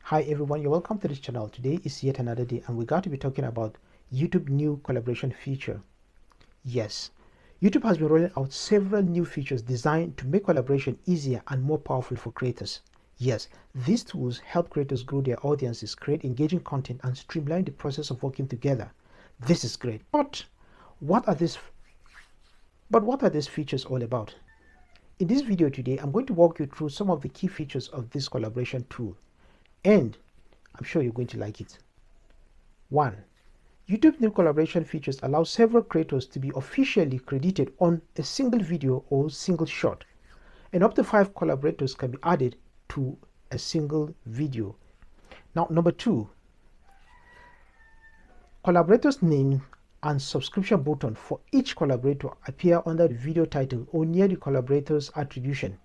Hi everyone, you're welcome to this channel. Today is yet another day and we're going to be talking about YouTube new collaboration feature. Yes, YouTube has been rolling out several new features designed to make collaboration easier and more powerful for creators. Yes, these tools help creators grow their audiences, create engaging content, and streamline the process of working together. This is great. But what are these features all about? In this video today, I'm going to walk you through some of the key features of this collaboration tool. And I'm sure you're going to like it. 1. YouTube new collaboration features allow several creators to be officially credited on a single video or single shot, and up to 5 collaborators can be added to a single video. Now, number 2, collaborators' name and subscription button for each collaborator appear under the video title or near the collaborator's attribution,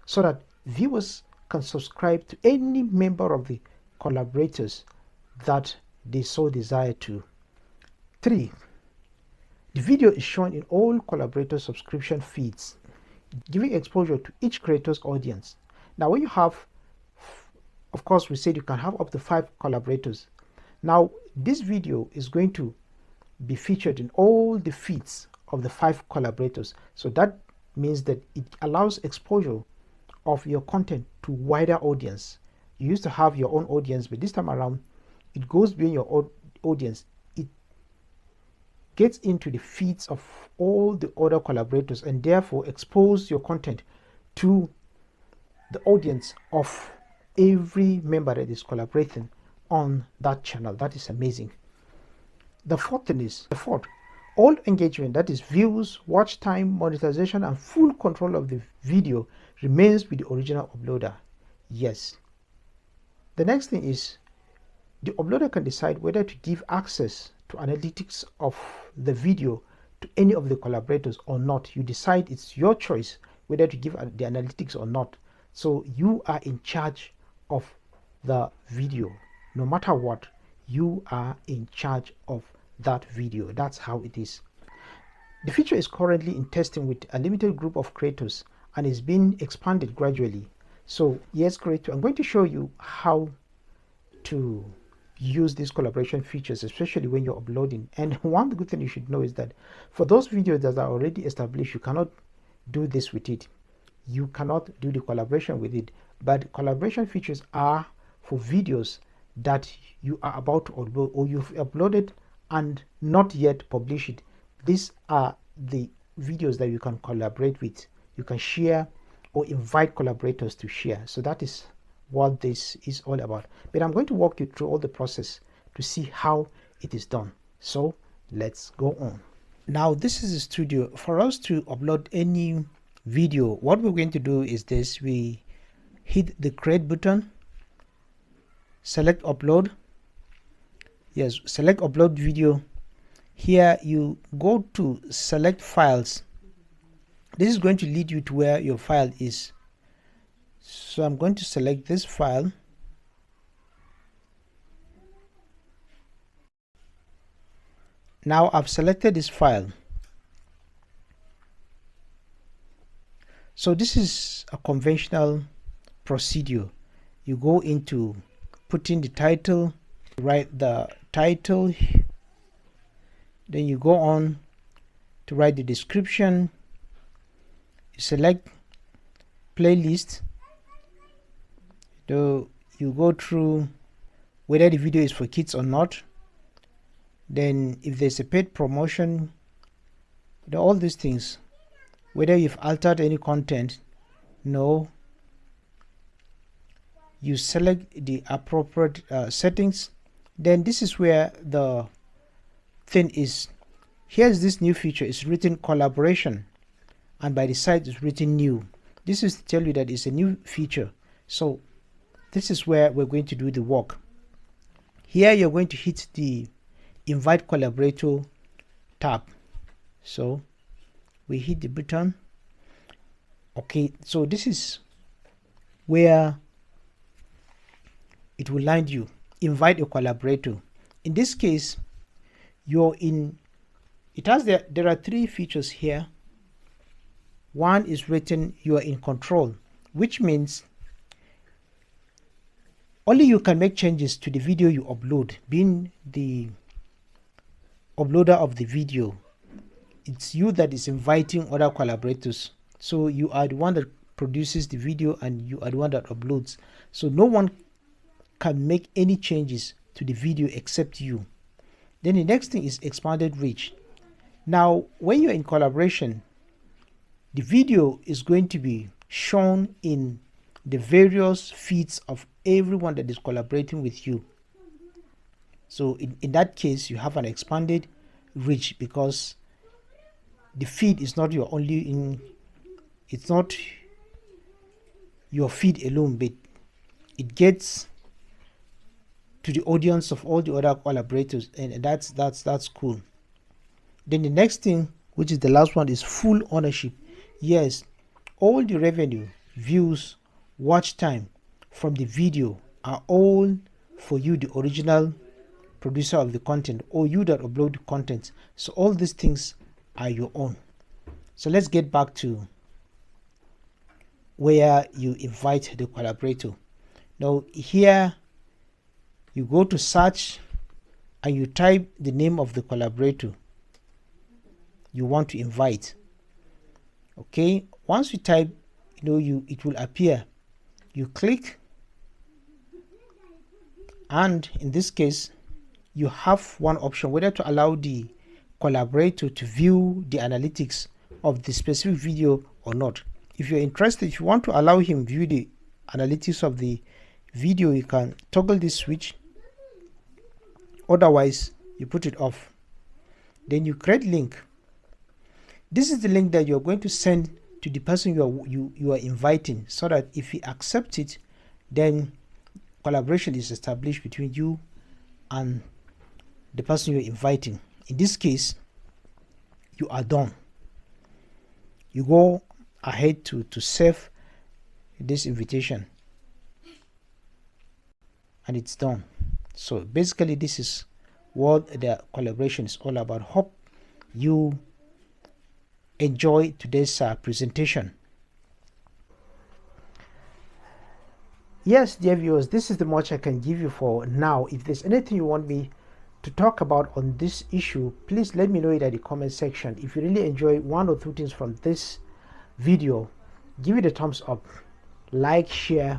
so that viewers can subscribe to any member of the collaborators that they so desire to. 3. The video is shown in all collaborator subscription feeds, giving exposure to each creator's audience. Now, when you have, of course, we said you can have up to 5 collaborators. Now, this video is going to be featured in all the feeds of the 5 collaborators. So that means that it allows exposure of your content to wider audience. You used to have your own audience, but this time around it goes beyond your audience. It gets into the feeds of all the other collaborators and therefore expose your content to the audience of every member that is collaborating on that channel. That is amazing. The fourth thing is all engagement, that is views, watch time, monetization, and full control of the video remains with the original uploader. Yes. The next thing is the uploader can decide whether to give access to analytics of the video to any of the collaborators or not. You decide, it's your choice whether to give the analytics or not. So you are in charge of the video. No matter what, you are in charge of that video. That's how it is. The feature is currently in testing with a limited group of creators and is being expanded gradually. So yes, great. I'm going to show you how to use these collaboration features, especially when you're uploading. And one good thing you should know is that for those videos that are already established, you cannot do this with it. You cannot do the collaboration with it. But collaboration features are for videos that you are about to upload or you've uploaded and not yet publish it. These are the videos that you can collaborate with. You can share or invite collaborators to share. So that is what this is all about. But I'm going to walk you through all the process to see how it is done. So let's go on. Now this is the studio. For us to upload any video, what we're going to do is this. We hit the create button, select upload. Yes, select upload video. Here you go to select files. This is going to lead you to where your file is. So I'm going to select this file. Now I've selected this file. So this is a conventional procedure. You go into putting the title, write the title, then you go on to write the description, you select playlist, so you go through whether the video is for kids or not. Then if there's a paid promotion, all these things, whether you've altered any content, no, you select the appropriate settings. Then this is where the thing is. Here's this new feature. It's written collaboration, and by the side it's written new. This is to tell you that it's a new feature. So this is where we're going to do the work. Here you're going to hit the invite collaborator tab. So we hit the button. Okay, so this is where it will land you. Invite a collaborator. In this case, you're in, it has there are 3 features here. One is written you are in control, which means Only you can make changes to the video you upload. Being the uploader of the video, it's you that is inviting other collaborators. So you are the one that produces the video and you are the one that uploads. So no one can make any changes to the video except you. Then the next thing is expanded reach. Now, when you're in collaboration, the video is going to be shown in the various feeds of everyone that is collaborating with you. So in that case, you have an expanded reach because the feed is not your only it's not your feed alone, but it gets to the audience of all the other collaborators, and that's cool. Then the next thing, which is the last one, is full ownership. Yes, all the revenue, views, watch time from the video are all for you, the original producer of the content, or you that upload the content. So all these things are your own. So let's get back to where you invite the collaborator. Now here you go to search and you type the name of the collaborator you want to invite. Okay, once you type, it will appear. You click, and in this case you have one option whether to allow the collaborator to view the analytics of the specific video or not. If you're interested, if you want to allow him view the analytics of the video, you can toggle this switch. Otherwise, you put it off. Then you create link. This is the link that you're going to send to the person you are inviting, so that if he accepts it, then collaboration is established between you and the person you're inviting. In this case, you are done. You go ahead to save this invitation, and it's done. So basically, this is what the collaboration is all about. Hope you enjoy today's presentation. Yes, dear viewers, this is the much I can give you for now. If there's anything you want me to talk about on this issue, please let me know it at the comment section. If you really enjoy one or two things from this video, give it a thumbs up, like, share,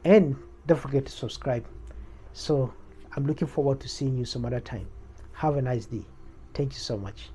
and don't forget to subscribe. So I'm looking forward to seeing you some other time. Have a nice day. Thank you so much.